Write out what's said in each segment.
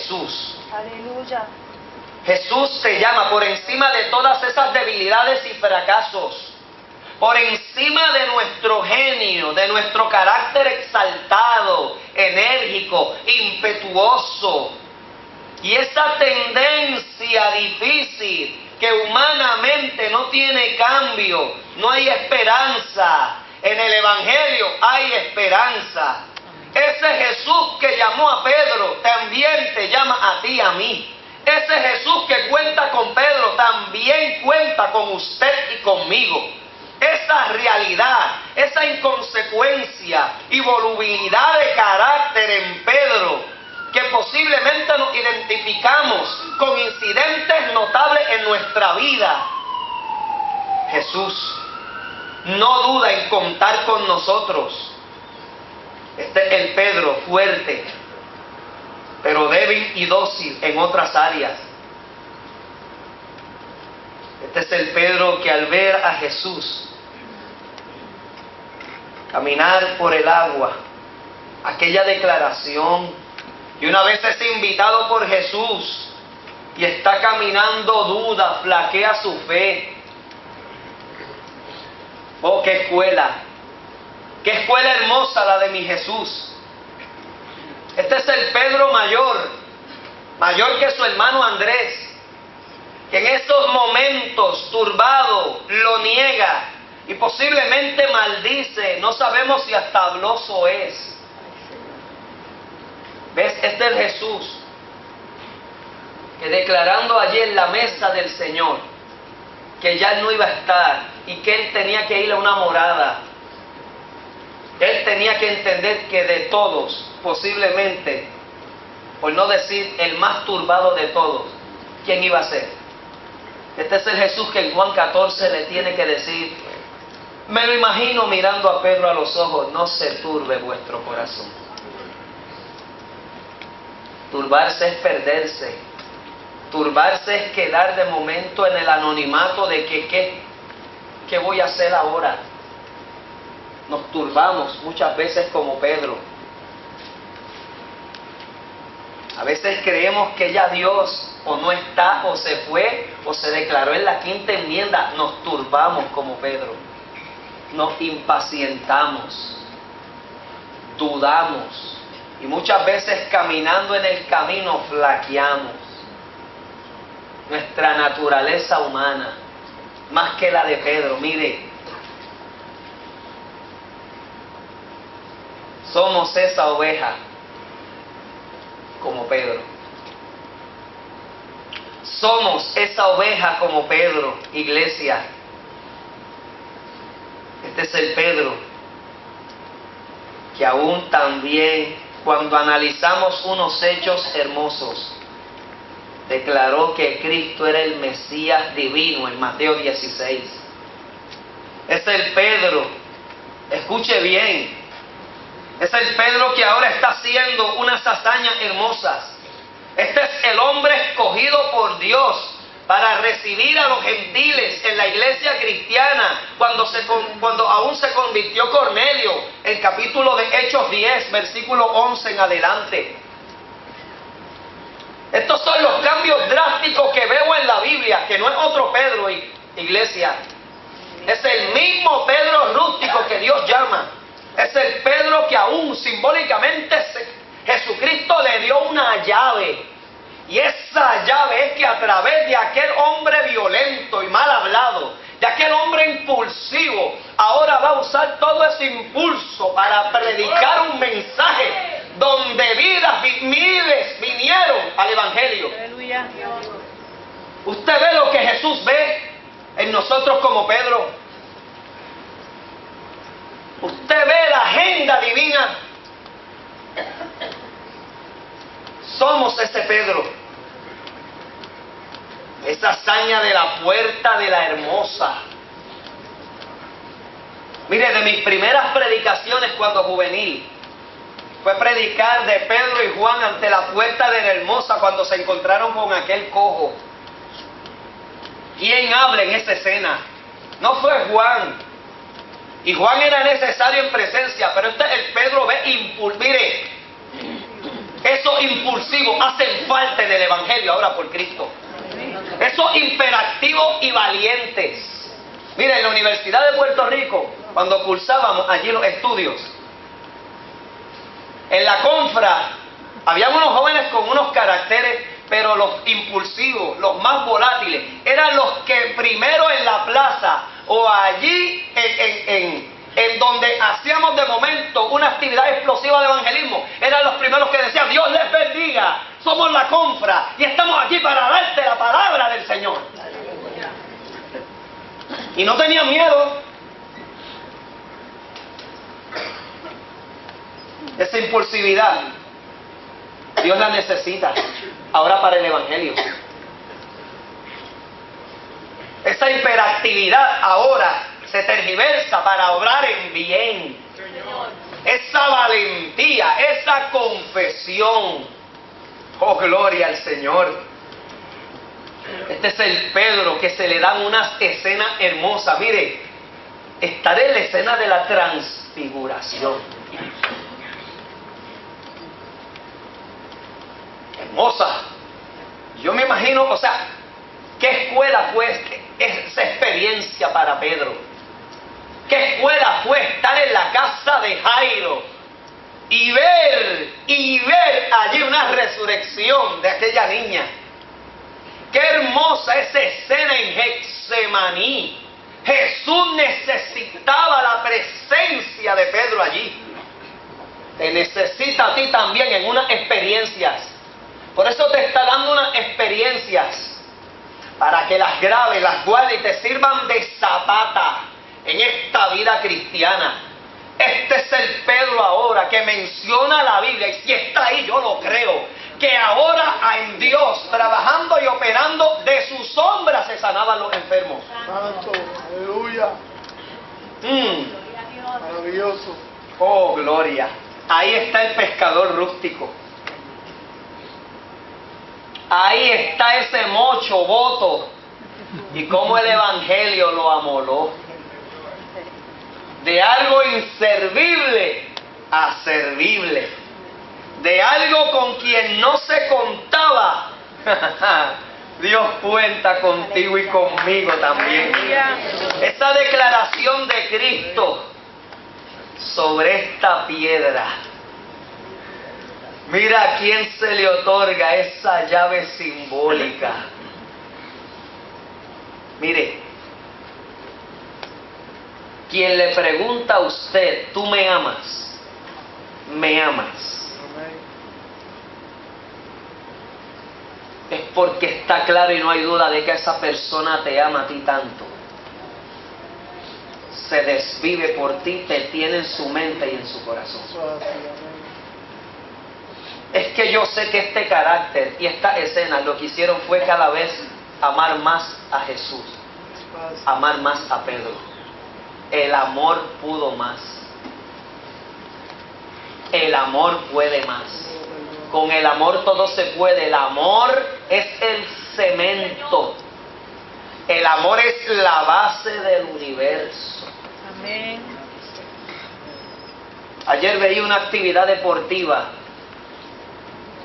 Jesús. Aleluya. Jesús te llama por encima de todas esas debilidades y fracasos, por encima de nuestro genio, de nuestro carácter exaltado, enérgico, impetuoso, y esa tendencia difícil que humanamente no tiene cambio, no hay esperanza. En el Evangelio hay esperanza. Ese Jesús que llamó a Pedro también te llama a ti y a mí. Ese Jesús que cuenta con Pedro también cuenta con usted y conmigo. Esa realidad, esa inconsecuencia y volubilidad de carácter en Pedro, que posiblemente nos identificamos con incidentes notables en nuestra vida. Jesús no duda en contar con nosotros. Este es el Pedro fuerte, pero débil y dócil en otras áreas. Este es el Pedro que al ver a Jesús caminar por el agua, aquella declaración, y una vez es invitado por Jesús y está caminando, duda, flaquea su fe. Oh, qué escuela hermosa la de mi Jesús. Este es el Pedro mayor que su hermano Andrés, que en estos momentos turbado lo niega y posiblemente maldice. No sabemos si hasta habloso es. ¿Ves? Este es Jesús que declarando allí en la mesa del Señor que ya Él no iba a estar y que Él tenía que ir a una morada. Él tenía que entender que de todos, posiblemente, por no decir el más turbado de todos, ¿quién iba a ser? Este es el Jesús que en Juan 14 le tiene que decir, me lo imagino mirando a Pedro a los ojos, no se turbe vuestro corazón. Turbarse es perderse. Turbarse es quedar de momento en el anonimato de que ¿qué voy a hacer ahora? Nos turbamos muchas veces como Pedro. A veces creemos que ya Dios o no está, o se fue, o se declaró en la quinta enmienda. Nos turbamos como Pedro. Nos impacientamos. Dudamos. Y muchas veces caminando en el camino flaqueamos. Nuestra naturaleza humana, más que la de Pedro, mire, somos esa oveja como Pedro. Somos esa oveja como Pedro, iglesia. Este es el Pedro que aún también, cuando analizamos unos hechos hermosos, declaró que Cristo era el Mesías divino en Mateo 16. Es el Pedro, escuche bien, es el Pedro que ahora está haciendo unas hazañas hermosas. Este es el hombre escogido por Dios para recibir a los gentiles en la iglesia cristiana, cuando aún se convirtió Cornelio, el capítulo de Hechos 10, versículo 11 en adelante. Estos son los cambios drásticos que veo en la Biblia, que no es otro Pedro, iglesia. Es el mismo Pedro rústico que Dios llama. Es el Pedro que aún simbólicamente Jesucristo le dio una llave. Y esa llave es que a través de aquel hombre violento y mal hablado, de aquel hombre impulsivo, ahora va a usar todo ese impulso para predicar un mensaje donde miles vinieron al Evangelio. Aleluya. Usted ve lo que Jesús ve en nosotros como Pedro. Usted ve la agenda divina. Somos ese Pedro. Esa hazaña de la puerta de la hermosa. Mire, de mis primeras predicaciones cuando juvenil, fue predicar de Pedro y Juan ante la puerta de la hermosa cuando se encontraron con aquel cojo. ¿Quién habla en esa escena? No fue Juan. Y Juan era necesario en presencia, pero el Pedro ve mire, Esos impulsivos hacen falta en el Evangelio ahora por Cristo. Esos imperativos y valientes. Mira, en la Universidad de Puerto Rico, cuando cursábamos allí los estudios, en la confra, había unos jóvenes con unos caracteres, pero los impulsivos, los más volátiles, eran los que primero en la plaza o allí en donde hacíamos de momento una actividad explosiva de evangelismo, eran los primeros que decían: Dios les bendiga, somos la confra y estamos aquí para darte la palabra del Señor. Y no tenían miedo. Esa impulsividad, Dios la necesita ahora para el Evangelio. Esa hiperactividad ahora se tergiversa para obrar en bien. Esa valentía, esa confesión. Oh, gloria al Señor. Este es el Pedro que se le dan unas escenas hermosas. Mire, estar en la escena de la transfiguración. Hermosa. Yo me imagino, o sea, ¿qué escuela fue esa experiencia para Pedro? ¿Qué escuela fue estar en la casa de Jairo y ver allí una resurrección de aquella niña? ¡Qué hermosa esa escena en Getsemaní! Jesús necesitaba la presencia de Pedro allí. Te necesita a ti también en unas experiencias. Por eso te está dando unas experiencias para que las grabes, las guardes y te sirvan de zapata en esta vida cristiana. Este es el Pedro ahora que menciona la Biblia, y si está ahí yo lo creo, que ahora en Dios, trabajando y operando, de su sombra se sanaban los enfermos. Santo, aleluya. Maravilloso. Oh, gloria. Ahí está el pescador rústico. Ahí está ese mocho voto. Y cómo el Evangelio lo amoló. De algo inservible a servible. De algo con quien no se contaba. Dios cuenta contigo y conmigo también. Esa declaración de Cristo sobre esta piedra. Mira a quién se le otorga esa llave simbólica. Mire, quien le pregunta a usted: ¿tú me amas? ¿Me amas? Es porque está claro y no hay duda de que esa persona te ama a ti tanto. Se desvive por ti, te tiene en su mente y en su corazón. Es que yo sé que este carácter y esta escena lo que hicieron fue cada vez amar más a Jesús, amar más a Pedro. El amor pudo más. El amor puede más. Con el amor todo se puede. El amor es el cemento. El amor es la base del universo. Amén. Ayer veía una actividad deportiva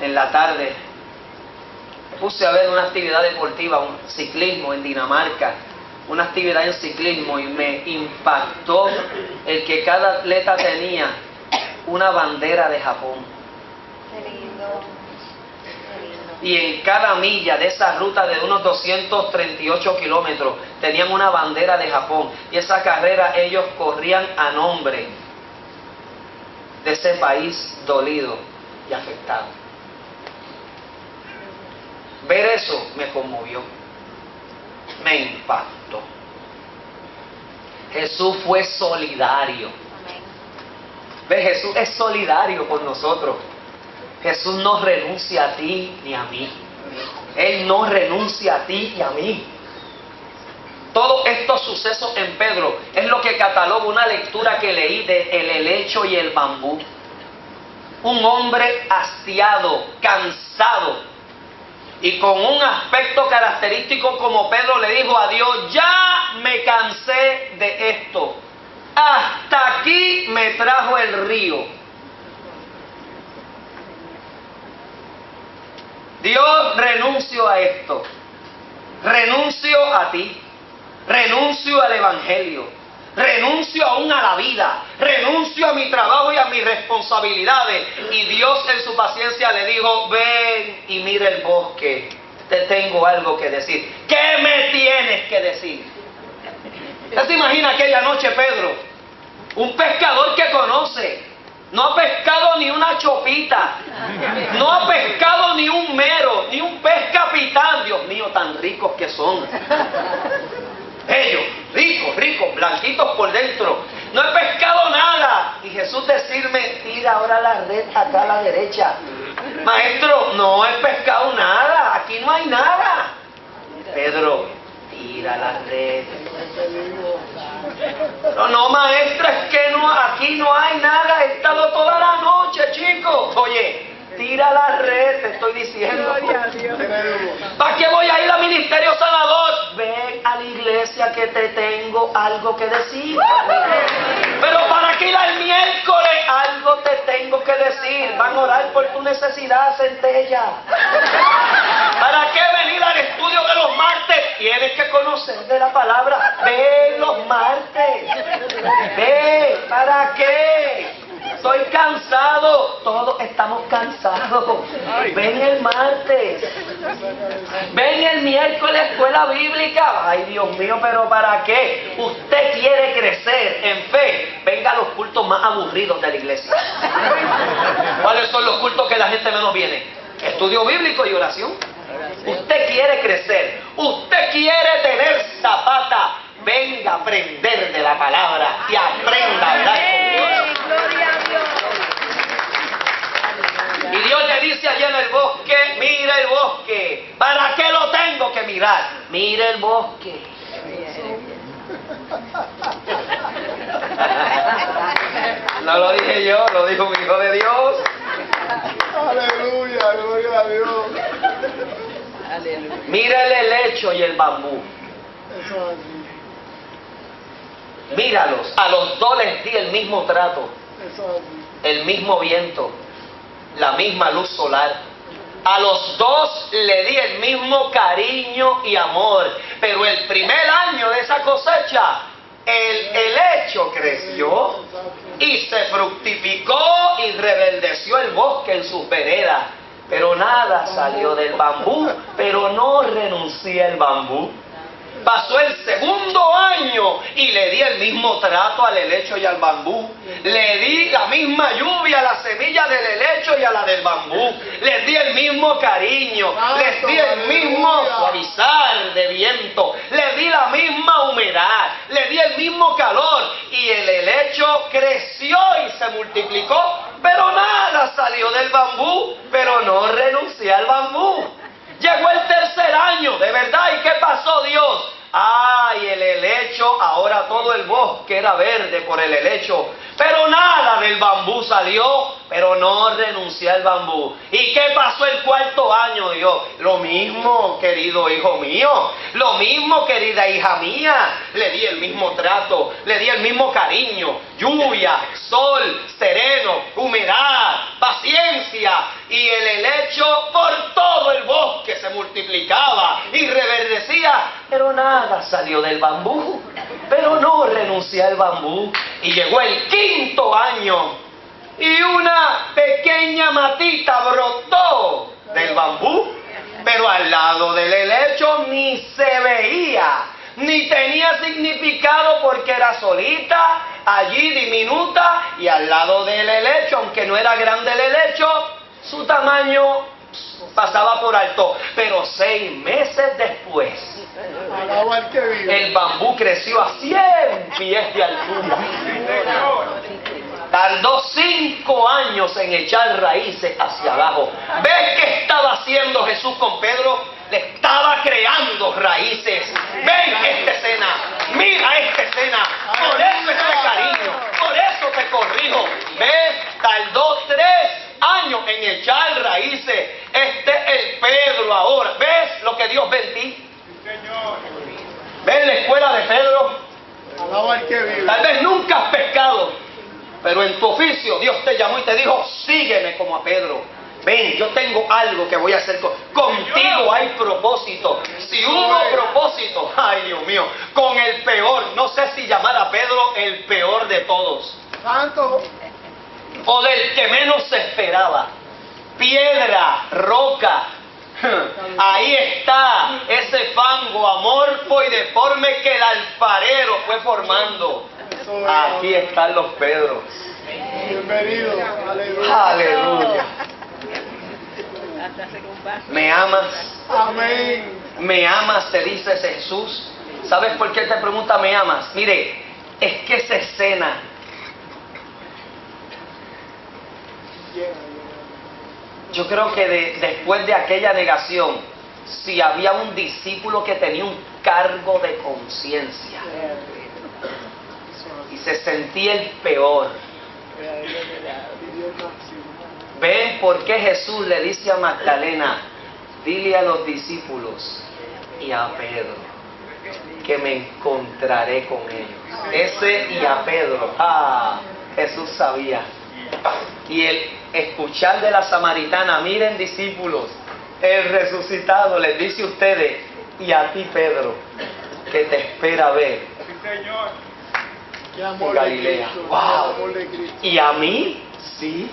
en la tarde. Me puse a ver una actividad deportiva, un ciclismo en Dinamarca. Una actividad en ciclismo, y me impactó el que cada atleta tenía una bandera de Japón. Qué lindo. Y en cada milla de esa ruta de unos 238 kilómetros tenían una bandera de Japón. Y esa carrera ellos corrían a nombre de ese país dolido y afectado. Ver eso me conmovió, me impactó. Jesús fue solidario. ¿Ves? Jesús es solidario con nosotros. Jesús no renuncia a ti ni a mí. Él no renuncia a ti y a mí. Todos estos sucesos en Pedro es lo que cataloga una lectura que leí de El helecho y el bambú. Un hombre hastiado, cansado, y con un aspecto característico, como Pedro le dijo a Dios: ya me cansé de esto. Hasta aquí me trajo el río. Dios, renuncio a esto. Renuncio a ti. Renuncio al evangelio. Renuncio aún a la vida. Renuncio a mi trabajo y a mis responsabilidades. Y Dios en su paciencia le dijo, ven y mira el bosque. Te tengo algo que decir. ¿Qué me tienes que decir? ¿Usted se imagina aquella noche, Pedro? Un pescador que conoce. No ha pescado ni una chopita. No ha pescado ni un mero, ni un pez capitán. Dios mío, tan ricos que son. Ellos, ricos, blanquitos por dentro. No he pescado nada. Y Jesús decirme, tira ahora la red acá a la derecha. Maestro, no he pescado nada. Aquí no hay nada. Pedro, tira la red. No, maestro, es que no, aquí no hay nada. He estado toda la noche, chicos. Oye, tira la red, te estoy diciendo. ¿Para qué voy a ir al ministerio sanador? Ven a la iglesia que te tengo algo que decir. Pero ¿para qué ir al miércoles? Algo te tengo que decir. Van a orar por tu necesidad, Centella. ¿Para qué venir al estudio de los martes? Tienes que conocer de la palabra. Ven los martes. Ven, ¿para qué? Estoy cansado. Todos estamos cansados. Ven el martes. Ven el miércoles, escuela bíblica. Ay, Dios mío, pero ¿para qué? Usted quiere crecer en fe. Venga a los cultos más aburridos de la iglesia. ¿Cuáles son los cultos que la gente menos viene? Estudio bíblico y oración. Usted quiere crecer. Usted quiere tener zapata. Venga a aprender de la palabra y aprenda a hablar con Dios. Gloria a Dios. Y Dios le dice allá en el bosque, mira el bosque. ¿Para qué lo tengo que mirar? Mira el bosque. No lo dije yo, lo dijo mi hijo de Dios. Aleluya, gloria a Dios. Mira el helecho y el bambú. Eso es así. Míralos, a los dos les di el mismo trato, Eso es así. el mismo viento, la misma luz solar. A los dos le di el mismo cariño y amor. Pero el primer año de esa cosecha, el helecho creció y se fructificó y rebeldeció el bosque en sus veredas. Pero nada salió del bambú, pero no renuncié al bambú. Pasó el segundo año y le di el mismo trato al helecho y al bambú. Le di la misma lluvia a la semilla del helecho y a la del bambú. Les di el mismo cariño, les di el mismo suavizar de viento, le di la misma humedad, le di el mismo calor. Y el helecho creció y se multiplicó, pero nada salió del bambú, pero no renuncié al bambú. Llegó el tercer año, de verdad, ¿y qué pasó, Dios? ¡Ay, el helecho! Ahora todo el bosque era verde por el helecho. Pero nada del bambú salió, pero no renuncié al bambú. ¿Y qué pasó el cuarto año, Dios? Lo mismo, querido hijo mío. Lo mismo, querida hija mía. Le di el mismo trato, le di el mismo cariño. Lluvia, sol, sereno, humedad, paciencia. Y el helecho por todo el bosque se multiplicaba y reverdecía. Pero nada salió del bambú. Pero no renuncié al bambú. Y llegó el quinto año y una pequeña matita brotó del bambú, pero al lado del helecho ni se veía, ni tenía significado porque era solita, allí diminuta, y al lado del helecho, aunque no era grande el helecho, su tamaño pasaba por alto. Pero 6 meses después, Alaba al que vive. el bambú creció a 100 pies de altura. Tardó 5 años en echar raíces hacia abajo. ¿Ves qué estaba haciendo Jesús con Pedro? Le estaba creando raíces. Ven esta escena, mira esta escena. Por eso este cariño, por eso te corrijo. ¿Ves? Tardó 3 años en echar raíces. Este es el Pedro ahora. ¿Ves lo que Dios ve en ti? ¿Ves la escuela de Pedro? Alaba al que vive. Tal vez nunca has pescado, pero en tu oficio Dios te llamó y te dijo, sígueme como a Pedro. ven, yo tengo algo que voy a hacer contigo. Hay propósito. Si hubo propósito, ay Dios mío, con el peor, no sé si llamar a Pedro el peor de todos, Santo. o del que menos se esperaba, piedra, roca. Ahí está ese fango amorfo y deforme que el alfarero fue formando. Eso es. Aquí están los Pedros. Bienvenido. Aleluya. Aleluya. ¿Me amas? Amén. ¿Me amas? Te dice Jesús. ¿Sabes por qué te pregunta me amas? Mire, es que esa escena, yo creo que después de aquella negación, si había un discípulo que tenía un cargo de conciencia y se sentía el peor, ¿ven por qué Jesús le dice a Magdalena, dile a los discípulos y a Pedro que me encontraré con ellos? Ese y a Pedro, Jesús sabía. Y el escuchar de la samaritana, miren discípulos, el resucitado les dice a ustedes y a ti Pedro, que te espera ver Qué amor en de Galilea. Cristo, ¡Wow! qué amor de Cristo. Y a mí, sí,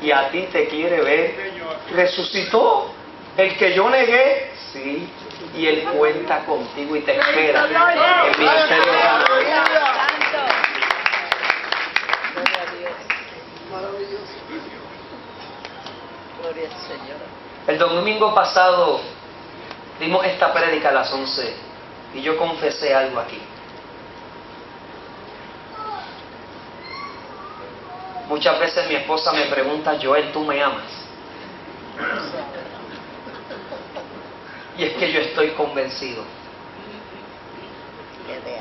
y a ti te quiere ver. Resucitó el que yo negué, sí, y él cuenta contigo y te espera en ministerio de Santo. Maravilloso. Gloria al Señor. El domingo pasado dimos esta prédica a las 11 y yo confesé algo aquí. Muchas veces mi esposa me pregunta, Joel, ¿tú me amas? Y es que yo estoy convencido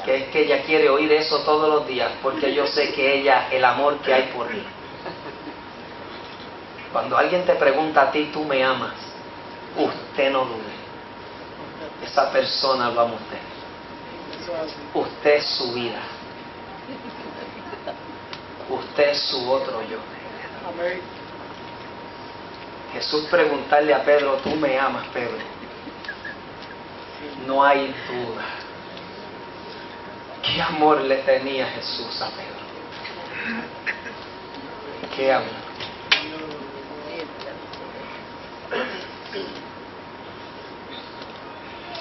que es que ella quiere oír eso todos los días, porque yo sé que ella, el amor que hay por mí. Cuando alguien te pregunta a ti, ¿tú me amas? Usted no dude. Esa persona lo ama a usted. Eso es así. Usted es su vida. Usted es su otro yo. Amén. Jesús preguntarle a Pedro, ¿tú me amas, Pedro? No hay duda. ¿Qué amor le tenía Jesús a Pedro? ¿Qué amor?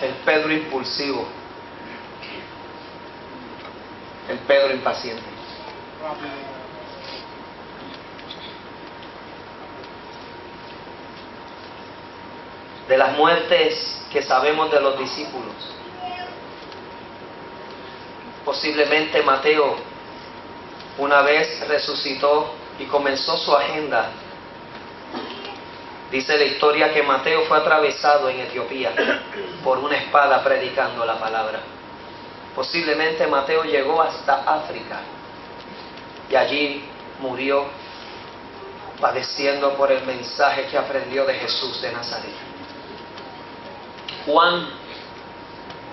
El Pedro impulsivo. El Pedro impaciente. Rápido. De las muertes que sabemos de los discípulos, posiblemente Mateo una vez resucitó y comenzó su agenda. Dice la historia que Mateo fue atravesado en Etiopía por una espada predicando la palabra. Posiblemente Mateo llegó hasta África y allí murió padeciendo por el mensaje que aprendió de Jesús de Nazaret. Juan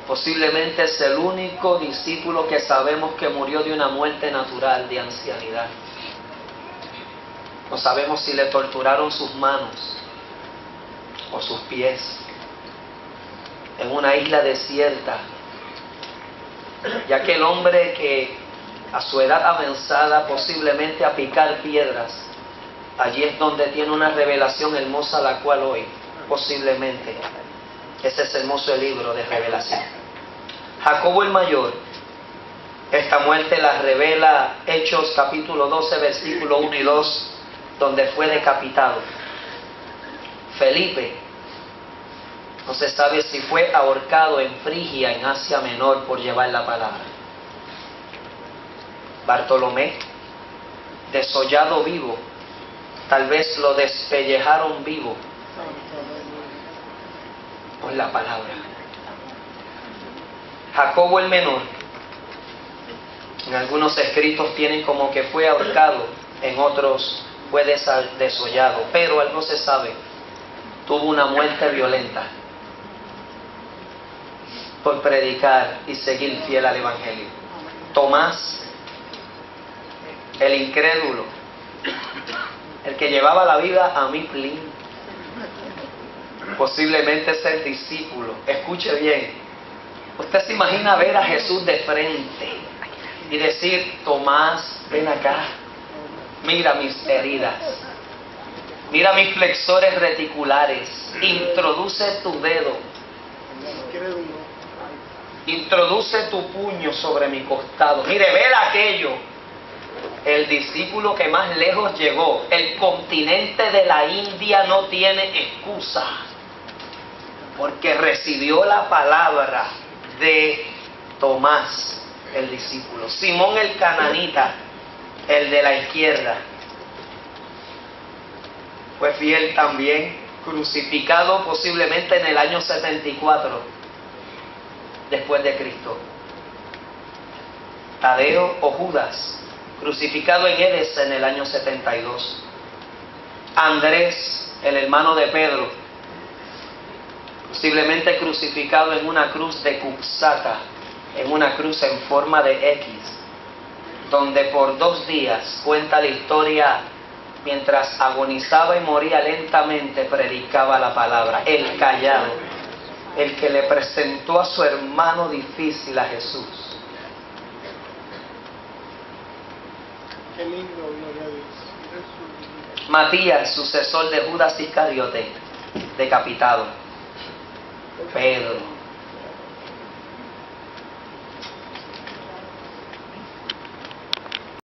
posiblemente es el único discípulo que sabemos que murió de una muerte natural de ancianidad. No sabemos si le torturaron sus manos o sus pies en una isla desierta, ya que el hombre que a su edad avanzada posiblemente a picar piedras, allí es donde tiene una revelación hermosa, la cual hoy posiblemente ese es hermoso el libro de Revelación. Jacobo el mayor, esta muerte la revela Hechos capítulo 12 versículo 1 y 2, donde fue decapitado. Felipe, no se sabe si fue ahorcado en Frigia, en Asia Menor, por llevar la palabra. Bartolomé, desollado vivo, tal vez lo despellejaron vivo por la palabra. Jacobo el menor, en algunos escritos tienen como que fue ahorcado, en otros fue desollado, pero algo se sabe, tuvo una muerte violenta por predicar y seguir fiel al Evangelio. Tomás, el incrédulo, el que llevaba la vida a mi plin, posiblemente ser discípulo. Escuche bien. Usted se imagina ver a Jesús de frente y decir: Tomás, ven acá. Mira mis heridas. Mira mis flexores reticulares. Introduce tu dedo. Incrédulo. Introduce tu puño sobre mi costado. Mire, ver aquello. El discípulo que más lejos llegó, el continente de la India no tiene excusa, porque recibió la palabra de Tomás, el discípulo. Simón el cananita, el de la izquierda, fue fiel también, crucificado posiblemente en el año 74 después de Cristo. Tadeo o Judas, crucificado en Edesa en el año 72. Andrés, el hermano de Pedro, posiblemente crucificado en una cruz de Cuxata, en una cruz en forma de X, donde por 2 días, cuenta la historia, mientras agonizaba y moría lentamente, predicaba la palabra. El callado, el que le presentó a su hermano difícil, a Jesús. Qué lindo, gloria a Dios. Matías, sucesor de Judas Iscariote, decapitado. Pedro,